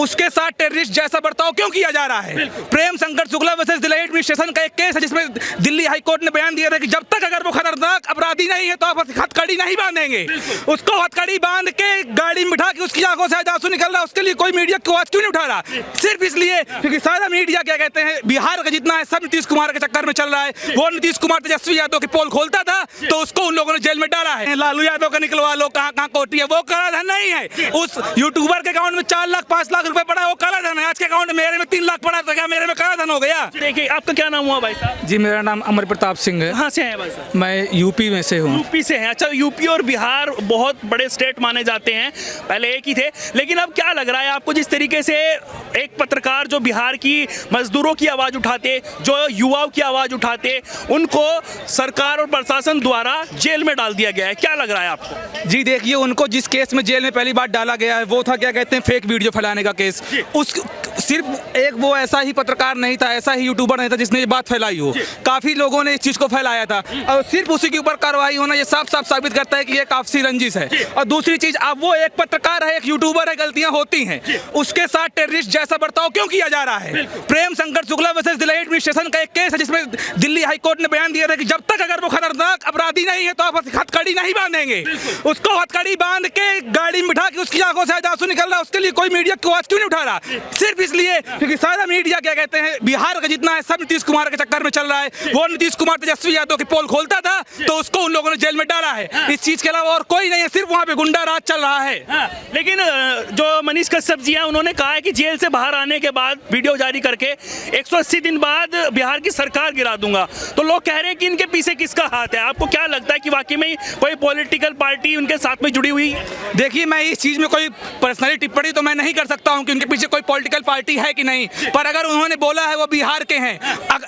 उसके साथ टेररिस्ट जैसा बर्ताव क्यों किया जा रहा है? प्रेम शंकर शुक्ला वर्सेस दिल्ली एडमिनिस्ट्रेशन का एक केस है जिसमें दिल्ली हाई कोर्ट ने बयान दिया था कि जब तक अगर वो खतरनाक अपराधी नहीं है तो आप हथकड़ी नहीं बांधेंगे। उसको हथकड़ी बांध के गाड़ी में बिठा के उसकी आंखों से आंसू निकल रहा है, उसके लिए कोई मीडिया की आवाज क्यों नहीं उठा रहा? सिर्फ इसलिए क्योंकि सारा मीडिया क्या कहते हैं, बिहार का जितना है सब नीतीश कुमार के चक्कर में चल रहा है। वो नीतीश कुमार तेजस्वी यादव की पोल खोलता था तो उसको उन लोगों ने जेल में डाला है। लालू यादव का निकलवा लो, कहाँ कहाँ कोठी है, वो काला धन नहीं है। उस यूट्यूबर के अकाउंट में 4 लाख 5 लाख रुपए पड़ा, वो काला धन है। आज के अकाउंट मेरे में 3 लाख पड़ा, तो क्या मेरे में काला धन हो गया? देखिए, आपका क्या नाम हुआ भाई साहब? जी, मेरा नाम अमर प्रताप सिंह है। कहाँ से हैं भाई साहब? मैं यूपी में से हूँ। यूपी से हैं। अच्छा, यूपी और बिहार बहुत बड़े स्टेट माने जाते हैं, पहले एक ही थे, लेकिन अब क्या लग रहा है आपको, जिस तरीके से एक पत्रकार जो बिहार की मजदूरों की आवाज उठाते, जो युवाओं की आवाज उठाते, उनको सरकार और प्रशासन द्वारा जेल में डाल दिया गया है, क्या लग रहा है आपको? जी देखिए, उनको जिस केस में जेल में पहली बार डाला गया है वो था क्या कहते हैं, फेक वीडियो फैलाने का केस। उस सिर्फ एक वो ऐसा ही पत्रकार नहीं था, ऐसा ही यूट्यूबर नहीं था जिसने ये बात फैलाई हो। काफी लोगों ने इस चीज को फैलाया था और सिर्फ उसी के ऊपर कार्रवाई होना ये साफ साफ साबित करता है कि ये काफी रंजिश है। और दूसरी चीज, अब वो एक पत्रकार है, एक यूट्यूबर है, गलतियां होती हैं, उसके साथ टेररिस्ट जैसा बर्ताव क्यों किया जा रहा है? प्रेम शंकर शुक्ला वर्सेस दिल्ली एडमिनिस्ट्रेशन का एक केस है जिसमें दिल्ली हाई कोर्ट ने बयान दिया था कि जब तक अगर वो खतरनाक अपराधी नहीं है तो आप हथकड़ी नहीं बांधेंगे। उसको हथकड़ी बांध के गाड़ी में बिठा के उसकी आंखों से आंसू निकल रहा है, उसके लिए कोई मीडिया की आवाज क्यों नहीं उठा रहा? सिर्फ इसलिए क्योंकि सारा मीडिया क्या कहते हैं, बिहार का जितना है सब नीतीश कुमार के चक्कर में चल रहा है। वो नीतीश कुमार तेजस्वी यादव की पोल खोलता था तो उसको उन लोगों ने जेल में डाला है। इस चीज के अलावा और कोई नहीं है, सिर्फ वहाँ पे गुंडा राज चल रहा है। लेकिन जो मनीष कश्यप जी हैं, उन्होंने कहा है कि जेल से बाहर आने के बाद वीडियो जारी करके 180 दिन बाद बिहार की सरकार गिरा दूंगा। तो लोग कह रहे हैं कि इनके पीछे किसका हाथ है? आपको क्या लगता है कि वाकई में कोई पॉलिटिकल पार्टी उनके साथ में जुड़ी हुई है? देखिए, मैं इस चीज में कोई पर्सनली टिप्पणी तो मैं नहीं कर सकता हूं कि उनके पीछे कोई पॉलिटिकल पार्टी है कि नहीं, पर अगर उन्होंने बोला है वो बिहार के हैं,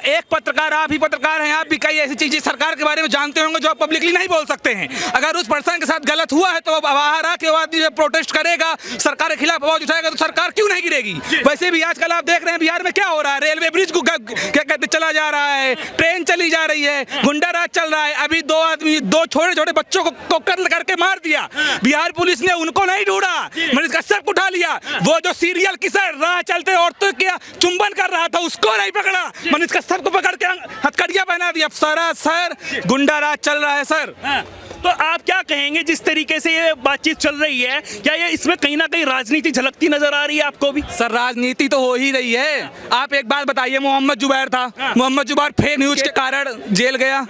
एक पत्रकार, आप ही पत्रकार हैं, आप भी कई ऐसी चीजें सरकार के बारे में जानते होंगे जो आप पब्लिकली नहीं बोल सकते हैं। अगर उस पर्सन के साथ गलत हुआ है तो बाहर आके वो आदमी प्रोटेस्ट करेगा, सरकार के खिलाफ आवाज उठाएगा, तो सरकार क्यों नहीं गिरेगी? वैसे भी आजकल आप देख रहे हैं बिहार में क्या हो रहा है, रेलवे ब्रिज को क्या कहते चला जा रहा है, ट्रेन चली जा रही है, गुंडा राज चल रहा है। अभी 2 आदमी 2 छोटे छोटे बच्चों को कत्ल करके मार दिया, बिहार पुलिस ने उनको नहीं ढूंढा, मनीष कश्यप को उठा लिया। वो जो सीरियल किसर राह चलते औरतों के चुंबन कर रहा था उसको नहीं पकड़ा, मनीष कश्यप को पकड़ के हथकड़ियां पहना दिया। सारा सर गुंडा राज चल रहा है सर। तो आप क्या कहेंगे, जिस तरीके से ये बातचीत चल रही है, क्या ये इसमें कहीं ना कहीं राजनीति झलकती नजर आ रही है आपको भी? सर, राजनीति तो हो ही रही है। आप एक बात बताइए, मोहम्मद जुबैर था, मोहम्मद जुबैर फेक न्यूज के कारण जेल गया,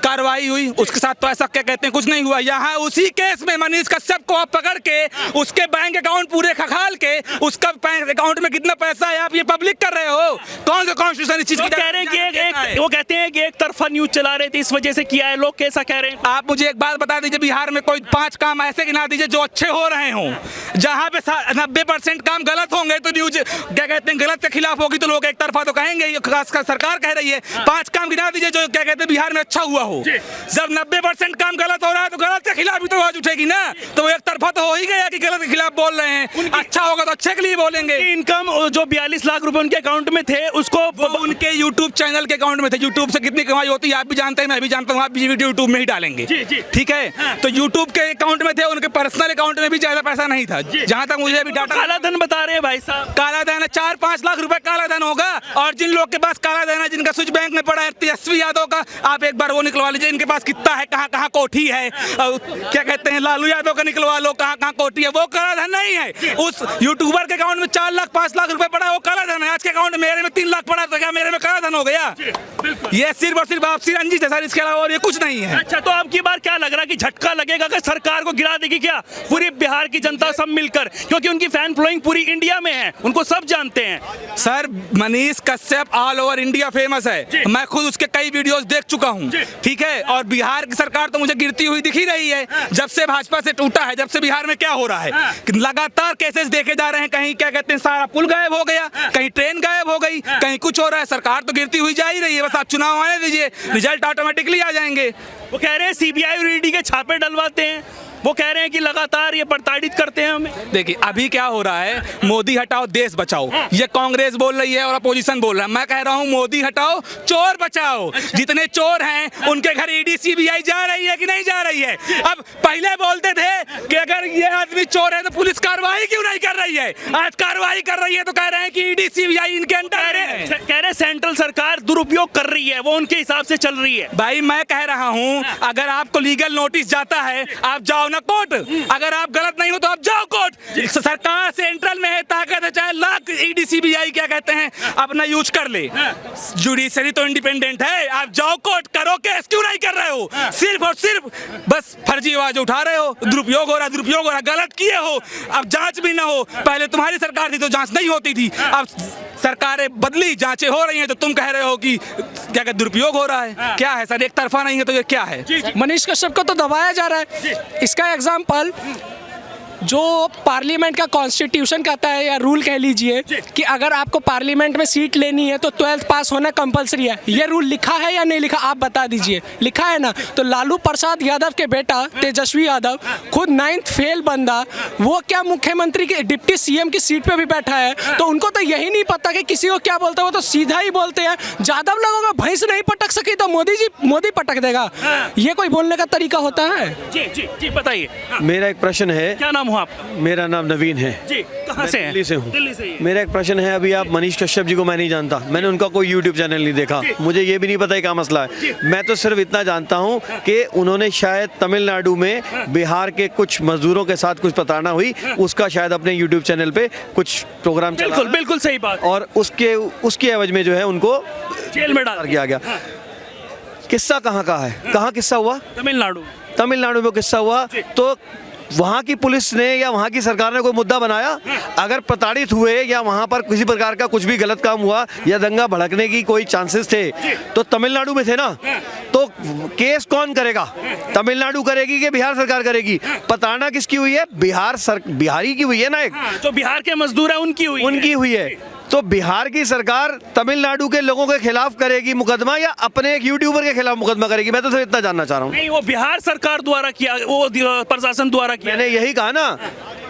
कार्रवाई हुई, उसके साथ तो ऐसा क्या कहते हैं कुछ नहीं हुआ। यहाँ उसी केस में मनीष कश्यप को आप पकड़ के उसके बैंक अकाउंट पूरे खखाल के, उसका बैंक अकाउंट में कितना पैसा है आप ये पब्लिक कर रहे हो। कौन सा कॉन्स्टिट्यूशन इस चीज की कह रहे हैं कि वो कहते हैं कि एक तरफा न्यूज चला रहे थे, इस वजह से किया है, लोग कैसा कह रहे हैं? आप मुझे एक बात बता दीजिए, बिहार में कोई 5 काम ऐसे गिना दीजिए जो अच्छे हो रहे हों, जहाँ पे 90% काम गलत होंगे तो न्यूज क्या कहते हैं गलत के खिलाफ होगी तो लोग एक तरफा तो कहेंगे, खासकर सरकार कह रही है। 5 काम गिना दीजिए जो क्या कहते हैं बिहार में अच्छा हुआ हो। जब 90% काम गलत हो रहा है तो गलत के खिलाफ भी तो आवाज उठेगी ना, तो एक तरफा तो हो ही गया कि गलत के खिलाफ बोल रहे हैं। अच्छा होगा तो अच्छे के लिए बोलेंगे। इनकम जो 42 लाख रुपए उनके अकाउंट में थे उसको उनके यूट्यूब चैनल के अकाउंट में थे। यूट्यूब से कितनी कमाई होती है आप भी जानते हैं, मैं भी जानता हूँ, आप भी वीडियो यूट्यूब में ही डालेंगे, ठीक है? तो यूट्यूब के अकाउंट में थे, उनके पर्सनल अकाउंट में भी ज्यादा पैसा नहीं था, जहां तक मुझे भी डाटा। काला धन बता रहे हैं भाई साहब, काला धन 4-5 लाख रुपए काला धन होगा। और जिन लोग के पास काला धन है, जिनका स्विच बैंक में पड़ा है, तेजस्वी यादव का, आप एक बार वो निकलवा लीजिए, इनके पास कितना है, कहाँ कहाँ कोठी है, क्या कहते हैं लालू यादव का निकलवा लो, कहाँ कहाँ कोठी है। वो काला धन नहीं है। उस यूट्यूबर के अकाउंट में 4 लाख 5 लाख रुपए पड़ा है, वो काला धन है। आज के अकाउंट में मेरे में 3 लाख पड़ा, तो क्या मेरे में काला धन हो गया? ये सिर्फ और सिर्फ आपसी रंजिश है सर, इसके अलावा और ये कुछ नहीं है। अच्छा, तो अब की बार क्या लग रहा है कि झटका लगेगा कि सरकार को गिरा देगी क्या पूरी बिहार की जनता सब मिलकर, क्योंकि उनकी फैन फॉलोइंग पूरी इंडिया में है, उनको सब जानते हैं। Sir, Manish Kashyap all over India famous है, मैं खुद उसके कई वीडियोस देख चुका हूं, ठीक है? और बिहार की सरकार तो मुझे गिरती हुई दिख ही रही है जब से भाजपा से टूटा है। जब से बिहार में क्या हो रहा है, लगातार केसेस देखे जा रहे हैं, कहीं क्या कहते हैं सारा पुल गायब हो गया, कहीं ट्रेन गायब हो गई, कहीं कुछ हो रहा है। सरकार तो गिरती हुई जा ही रही है, बस आप चुनाव आने दीजिए, रिजल्ट ऑटोमेटिकली आ जाएंगे। वो कह रहे हैं सीबीआई और ईडी के छापे डलवाते हैं, वो कह रहे हैं कि लगातार ये प्रताड़ित करते हैं हमें। देखिए अभी क्या हो रहा है, मोदी हटाओ देश बचाओ, ये कांग्रेस बोल रही है और अपोजिशन बोल रहा है। मैं कह रहा हूँ मोदी हटाओ चोर बचाओ। जितने चोर हैं उनके घर ईडी सीबीआई जा रही है कि नहीं जा रही है? अब पहले बोलते थे कि अगर ये आदमी चोर है तो पुलिस कार्रवाई क्यों नहीं कर रही है? आज कार्रवाई कर रही है तो कह रहे हैं कि ईडी सीबीआई इनके अंडर है। कह रहे सेंट्रल सरकार दुरुपयोग कर रही है, वो उनके हिसाब से चल रही है। भाई मैं कह रहा हूँ अगर आपको लीगल नोटिस जाता है आप जाओ ना कोर्ट, अगर आप गलत नहीं हो तो आप जाओ कोर्ट। सरकार सेंट्रल में है, ताकत है, चाहे लाख ईडी सीबीआई क्या कहते हैं अपना यूज कर ले। जुडिशरी तो इंडिपेंडेंट है, आप जाओ कोर्ट करो केस, क्यों नहीं कर रहे हो? सिर्फ और सिर्फ बस फर्जी आवाज उठा रहे हो, दुरुपयोग हो रहा है, गलत किए हो, अब जांच भी ना हो। पहले तुम्हारी सरकार थी तो जांच नहीं होती थी, अब सरकारें बदली, जांचें हो रही हैं तो तुम कह रहे हो कि क्या कहते दुरुपयोग हो रहा है। क्या है सर, एक तरफा नहीं है तो ये क्या है? मनीष कश्यप को तो दबाया जा रहा है। इसका एग्जाम्पल जो पार्लियामेंट का कॉन्स्टिट्यूशन कहता है या रूल कह लीजिए कि अगर आपको पार्लियामेंट में सीट लेनी है तो 12th पास होना कंपलसरी है। ये रूल लिखा है या नहीं लिखा, आप बता दीजिए। लिखा है ना? तो लालू प्रसाद यादव के बेटा तेजस्वी यादव खुद 9th फेल बंदा, वो क्या मुख्यमंत्री के डिप्टी सीएम की सीट पे भी बैठा है। तो उनको तो यही नहीं पता कि किसी को क्या बोलते हैं, वो तो सीधा ही बोलते हैं। यादव लोगों का भैंस नहीं पटक सकी तो मोदी पटक देगा। ये कोई बोलने का तरीका होता है? जी जी जी बताइए। मेरा एक प्रश्न है। क्या नाम हो आपका? मेरा नाम नवीन है जी, कहाँ से हैं? दिल्ली से हूँ। दिल्ली से ही। मेरा एक प्रश्न है, अभी आप मनीष कश्यप जी को मैं नहीं जानता, मैंने उनका कोई यूट्यूब चैनल नहीं देखा, मुझे ये भी नहीं पता क्या मसला है। मैं तो सिर्फ इतना जानता हूँ कि उन्होंने शायद तमिलनाडु में बिहार के कुछ मजदूरों के साथ कुछ प्रताड़ना हुई, उसका शायद अपने यूट्यूब चैनल पे कुछ प्रोग्राम चला, बिल्कुल बिल्कुल सही बात। और उसके एवज में जो है उनको जेल में डाल किया गया। किस्सा कहाँ का है, कहाँ किस्सा हुआ? तमिलनाडु में किस्सा हुआ। तो वहाँ की पुलिस ने या वहाँ की सरकार ने कोई मुद्दा बनाया? अगर प्रताड़ित हुए या वहाँ पर किसी प्रकार का कुछ भी गलत काम हुआ या दंगा भड़कने की कोई चांसेस थे तो तमिलनाडु में थे ना। तो केस कौन करेगा? तमिलनाडु करेगी कि बिहार सरकार करेगी? प्रताड़ना किसकी हुई है? बिहारी की हुई है ना। एक जो बिहार के मजदूर है उनकी हुई है। तो बिहार की सरकार तमिलनाडु के लोगों के खिलाफ करेगी मुकदमा या अपने एक यूट्यूबर के खिलाफ मुकदमा करेगी? मैं तो सिर्फ इतना जानना चाह रहा हूँ। नहीं, वो बिहार सरकार द्वारा किया, वो प्रशासन द्वारा किया। मैंने यही कहा ना,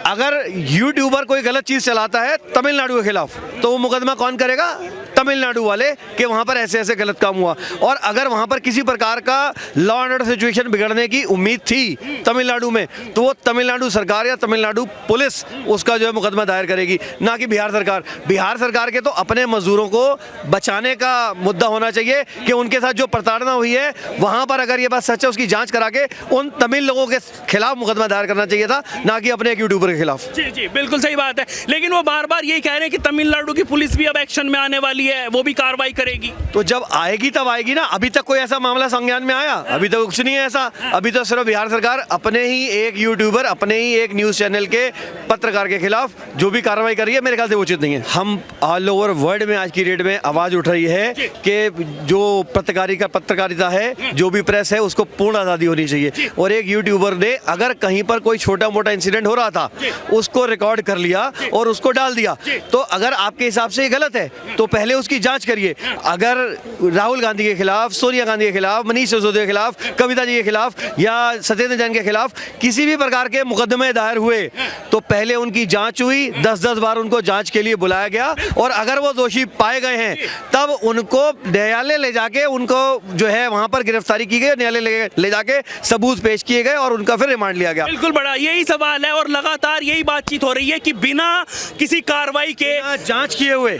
अगर यूट्यूबर कोई गलत चीज चलाता है तमिलनाडु के खिलाफ तो वो मुकदमा कौन करेगा? तमिलनाडु वाले, कि वहां पर ऐसे ऐसे गलत काम हुआ। और अगर वहां पर किसी प्रकार का लॉ एंड ऑर्डर सिचुएशन बिगड़ने की उम्मीद थी तमिलनाडु में तो वो तमिलनाडु सरकार या तमिलनाडु पुलिस उसका जो है मुकदमा दायर करेगी, ना कि बिहार सरकार। बिहार सरकार के तो अपने मजदूरों को बचाने का मुद्दा होना चाहिए कि उनके साथ जो प्रताड़ना हुई है वहां पर अगर ये बात सच है उसकी जांच करा के उन तमिल लोगों के खिलाफ मुकदमा दायर करना चाहिए था, ना कि अपने एक यूट्यूबर के खिलाफ। जी जी बिल्कुल सही बात है। लेकिन वो बार बार यही कह रहे हैं कि तमिलनाडु की पुलिस भी अब एक्शन में आने वाली है, वो भी कार्रवाई करेगी। तो जब आएगी तब आएगी ना। अभी तक कोई ऐसा मामला संज्ञान में आया? अभी तक कुछ नहीं है ऐसा। अभी तो सिर्फ बिहार सरकार अपने ही एक यूट्यूबर, अपने ही एक न्यूज चैनल के पत्रकार के खिलाफ जो भी कार्रवाई कर रही है मेरे ख्याल से उचित नहीं है। हम ऑल ओवर वर्ल्ड में आज की डेट में आवाज उठ रही है कि जो पत्रकारिता है, जो भी प्रेस है, उसको पूर्ण आजादी होनी चाहिए। और एक यूट्यूबर ने अगर कहीं पर कोई छोटा मोटा इंसिडेंट हो रहा था उसको रिकॉर्ड कर लिया और उसको डाल दिया, तो अगर आपके हिसाब से ये गलत है तो पहले उसकी जांच करिए। अगर राहुल गांधी के खिलाफ, सोनिया गांधी के खिलाफ, मनीष सिसोदिया के खिलाफ, कविता जी के खिलाफ या सत्येंद्र जैन के खिलाफ किसी भी प्रकार के मुकदमे दायर हुए तो पहले उनकी जांच हुई, 10-10 बार उनको जांच के लिए बुलाया गया, और अगर वो दोषी पाए गए हैं तब उनको न्यायालय ले जाके उनको जो है वहां पर गिरफ्तारी की गई, न्यायालय ले जाके सबूत पेश किए गए और उनका फिर रिमांड लिया गया। बिल्कुल बड़ा यही सवाल है और लगातार यही बातचीत हो रही है कि बिना किसी कार्रवाई के, जांच किए हुए,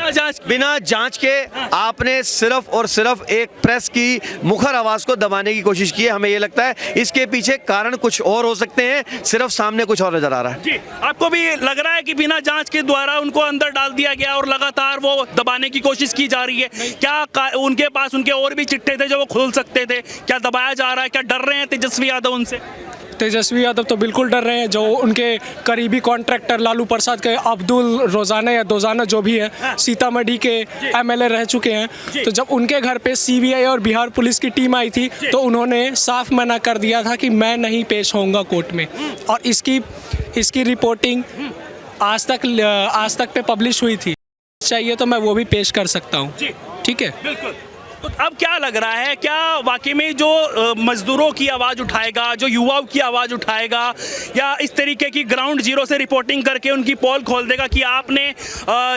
बिना जांच के आपने सिर्फ और सिर्फ एक प्रेस की मुखर आवाज को दबाने की कोशिश की है। हमें ये लगता है इसके पीछे कारण कुछ और हो सकते हैं, सिर्फ सामने कुछ और नजर आ रहा है। जी, आपको भी लग रहा है कि बिना जांच के द्वारा उनको अंदर डाल दिया गया और लगातार वो दबाने की कोशिश की जा रही है? क्या उनके पास उनके और भी चिट्ठे थे जो वो खोल सकते थे? क्या दबाया जा रहा है? क्या डर रहे हैं तेजस्वी यादव उनसे? तेजस्वी यादव तो बिल्कुल डर रहे हैं। जो उनके करीबी कॉन्ट्रैक्टर लालू प्रसाद के अब्दुल रोजाना या दोजाना जो भी है, सीतामढ़ी के एमएलए रह चुके हैं। तो जब उनके घर पे सीबीआई और बिहार पुलिस की टीम आई थी तो उन्होंने साफ मना कर दिया था कि मैं नहीं पेश होऊंगा कोर्ट में। और इसकी रिपोर्टिंग आज तक पे पब्लिश हुई थी। चाहिए तो मैं वो भी पेश कर सकता हूँ। ठीक है, बिल्कुल। तो अब क्या लग रहा है, क्या वाकई में जो मजदूरों की आवाज़ उठाएगा, जो युवाओं की आवाज़ उठाएगा, या इस तरीके की ग्राउंड जीरो से रिपोर्टिंग करके उनकी पोल खोल देगा कि आपने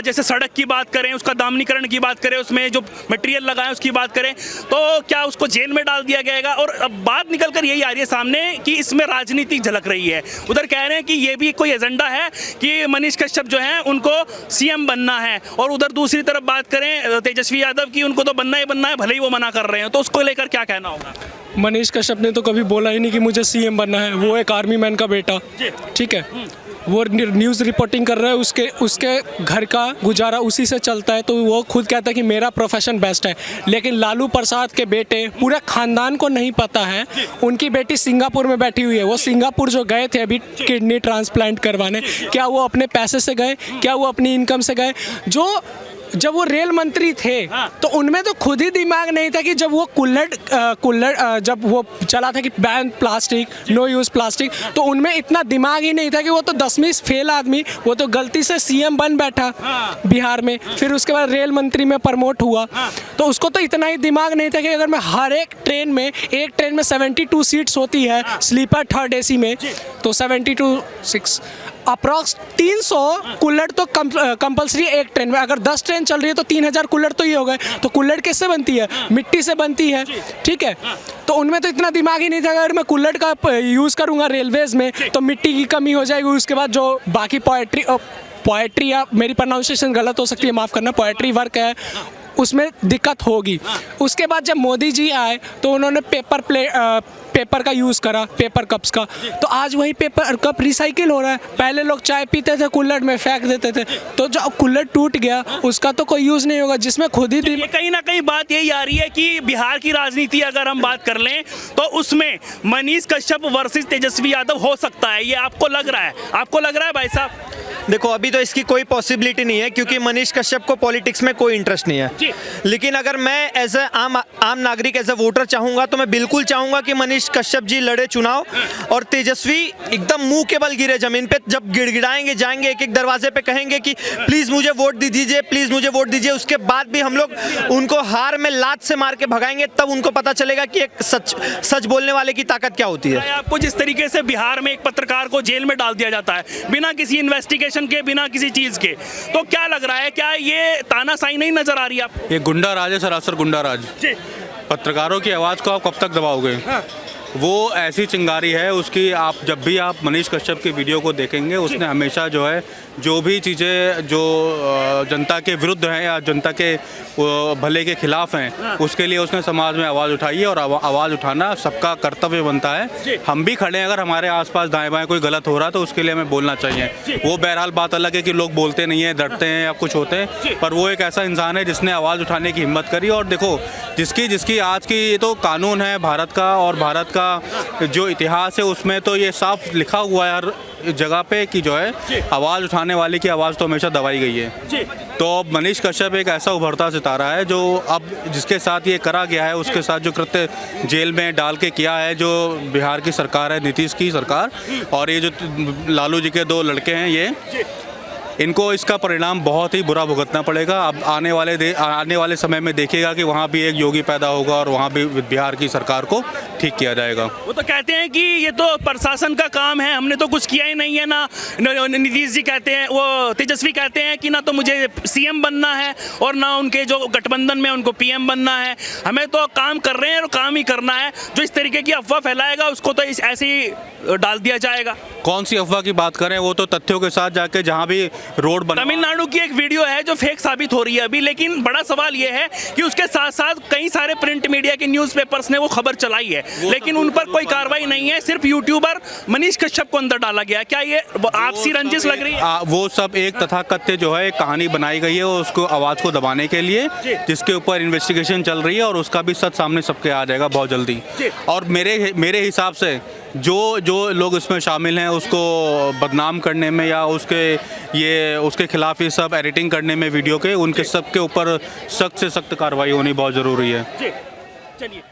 जैसे सड़क की बात करें, उसका दामनीकरण की बात करें, उसमें जो मटेरियल लगाए उसकी बात करें, तो क्या उसको जेल में डाल दिया जाएगा? और अब बात निकल कर यही आ रही है सामने कि इसमें राजनीति झलक रही है। उधर कह रहे हैं कि ये भी कोई एजेंडा है कि मनीष कश्यप जो है उनको सीएम बनना है, और उधर दूसरी तरफ बात करें तेजस्वी यादव की, उनको तो बनना ही बनना है, भले ही वो मना कर रहे हैं। तो उसको लेकर क्या कहना होगा? मनीष कश्यप ने तो कभी बोला ही नहीं कि मुझे सीएम बनना है। वो एक आर्मी मैन का बेटा, ठीक है, वो न्यूज़ रिपोर्टिंग कर रहा है, उसके घर का गुजारा उसी से चलता है, तो वो खुद कहता है कि मेरा प्रोफेशन बेस्ट है। लेकिन लालू प्रसाद के बेटे, पूरे खानदान को नहीं पता है, उनकी बेटी सिंगापुर में बैठी हुई है। वो सिंगापुर जो गए थे अभी किडनी ट्रांसप्लांट करवाने, क्या वो अपने पैसे से गए, क्या वो अपनी इनकम से गए? जब वो रेल मंत्री थे तो उनमें तो खुद ही दिमाग नहीं था कि जब वो कुल्हड़ जब वो चला था कि ban plastic, no use plastic, तो उनमें इतना दिमाग ही नहीं था कि वो तो 10वीं फेल आदमी, वो तो गलती से सीएम बन बैठा बिहार में, फिर उसके बाद रेल मंत्री में प्रमोट हुआ। तो उसको तो इतना ही दिमाग नहीं था कि अगर मैं हर एक ट्रेन में 72 सीट्स होती है स्लीपर थर्ड एसी में, तो 72 अप्रॉक्स 300 कुल्हड़ तो कंपलसरी एक ट्रेन में। अगर 10 ट्रेन चल रही है तो 3000 कुल्हड़ तो ये हो गए। तो कुल्हड़ किससे बनती है? मिट्टी से बनती है, ठीक है। तो उनमें तो इतना दिमाग ही नहीं था अगर मैं कुल्हड़ का यूज़ करूँगा रेलवेज़ में तो मिट्टी की कमी हो जाएगी। उसके बाद जो बाकी पोएट्री या मेरी प्रोनाउंसिएशन गलत हो सकती है, माफ़ करना, पोएट्री वर्क है उसमें दिक्कत होगी। उसके बाद जब मोदी जी आए तो उन्होंने पेपर का यूज़ करा, पेपर कप्स का, तो आज वही पेपर कप रिसाइकिल हो रहा है। पहले लोग चाय पीते थे कुल्हड़ में फेंक देते थे, तो जो कुल्हड़ टूट गया उसका तो कोई यूज़ नहीं होगा, जिसमें खुद ही कहीं ना कहीं बात यही आ रही है कि बिहार की राजनीति अगर हम बात कर लें तो उसमें मनीष कश्यप वर्सेस तेजस्वी यादव हो सकता है। ये आपको लग रहा है? आपको लग रहा है भाई साहब? देखो, अभी तो इसकी कोई पॉसिबिलिटी नहीं है क्योंकि मनीष कश्यप को पॉलिटिक्स में कोई इंटरेस्ट नहीं है। लेकिन अगर मैं एज ए आम नागरिक, एज ए वोटर चाहूँगा तो मैं बिल्कुल चाहूँगा कि मनीष कश्यप जी लड़े चुनाव, और तेजस्वी एकदम मुंह के बल गिरे ज़मीन पे, जब गिड़गिड़ाएंगे, जाएंगे एक एक दरवाजे पे, कहेंगे कि प्लीज़ मुझे वोट दीजिए, प्लीज़ मुझे वोट दीजिए, उसके बाद भी हम लोग उनको हार में लात से मार के भगाएंगे, तब उनको पता चलेगा कि एक सच बोलने वाले की ताकत क्या होती है। आपको जिस तरीके से बिहार में एक पत्रकार को जेल में डाल दिया जाता है बिना किसी इन्वेस्टिगेशन के, बिना किसी चीज के, तो क्या लग रहा है, क्या ये तानाशाही नहीं नजर आ रही है आपको? ये गुंडा राज है, सरासर गुंडा राज। पत्रकारों की आवाज़ को आप कब तक दबाओगे? वो ऐसी चिंगारी है उसकी। आप जब भी आप मनीष कश्यप की वीडियो को देखेंगे, उसने हमेशा जो है जो भी चीज़ें जो जनता के विरुद्ध हैं या जनता के भले के खिलाफ हैं, उसके लिए उसने समाज में आवाज़ उठाई है, और आवाज़ उठाना सबका कर्तव्य बनता है। हम भी खड़े हैं, अगर हमारे आसपास दाएं बाएं कोई गलत हो रहा है तो उसके लिए हमें बोलना चाहिए। वो बहरहाल बात अलग है कि लोग बोलते नहीं हैं, डरते हैं या कुछ होते हैं, पर वो एक ऐसा इंसान है जिसने आवाज़ उठाने की हिम्मत करी। और देखो, जिसकी आज की ये तो कानून है भारत का, और भारत का जो इतिहास है उसमें तो ये साफ लिखा हुआ है हर जगह पे कि जो है आवाज़ उठाने वाले की आवाज़ तो हमेशा दबाई गई है। तो अब मनीष कश्यप एक ऐसा उभरता सितारा है जो अब जिसके साथ ये करा गया है, उसके साथ जो कृत्य जेल में डाल के किया है जो बिहार की सरकार है, नीतीश की सरकार, और ये जो लालू जी के 2 लड़के हैं, ये इनको इसका परिणाम बहुत ही बुरा भुगतना पड़ेगा। अब आने वाले समय में देखिएगा कि वहाँ भी एक योगी पैदा होगा और वहाँ भी बिहार की सरकार को ठीक किया जाएगा। वो तो कहते हैं कि ये तो प्रशासन का काम है, हमने तो कुछ किया ही नहीं है ना। नीतीश जी कहते हैं, वो तेजस्वी कहते हैं कि ना तो मुझे सीएम बनना है और ना उनके जो गठबंधन में उनको पीएम बनना है, हमें तो काम कर रहे हैं और काम ही करना है। जो इस तरीके की अफवाह फैलाएगा उसको तो ऐसे ही डाल दिया जाएगा। कौन सी अफवाह की बात करें? वो तो तथ्यों के साथ जाके जहाँ भी रोड बना, तमिलनाडु की एक वीडियो है जो फेक साबित हो रही है अभी, लेकिन बड़ा सवाल ये है कि उसके साथ साथ कई सारे प्रिंट मीडिया के न्यूज़पेपर्स ने वो खबर चलाई है, लेकिन उन पर कोई कार्रवाई नहीं है। सिर्फ यूट्यूबर मनीष कश्यप को अंदर डाला गया। क्या ये आपसी रंजिश लग रही है? वो सब एक तथाकथित जो है एक कहानी बनाई गई है उसको आवाज़ को दबाने के लिए, जिसके ऊपर इन्वेस्टिगेशन चल रही है, और उसका भी सच सामने सबके आ जाएगा बहुत जल्दी। और मेरे हिसाब से जो लोग इसमें शामिल हैं उसको बदनाम करने में या उसके खिलाफ ये सब एडिटिंग करने में वीडियो के, उनके सब के ऊपर सख्त से सख्त कार्रवाई होनी बहुत ज़रूरी है। चलिए।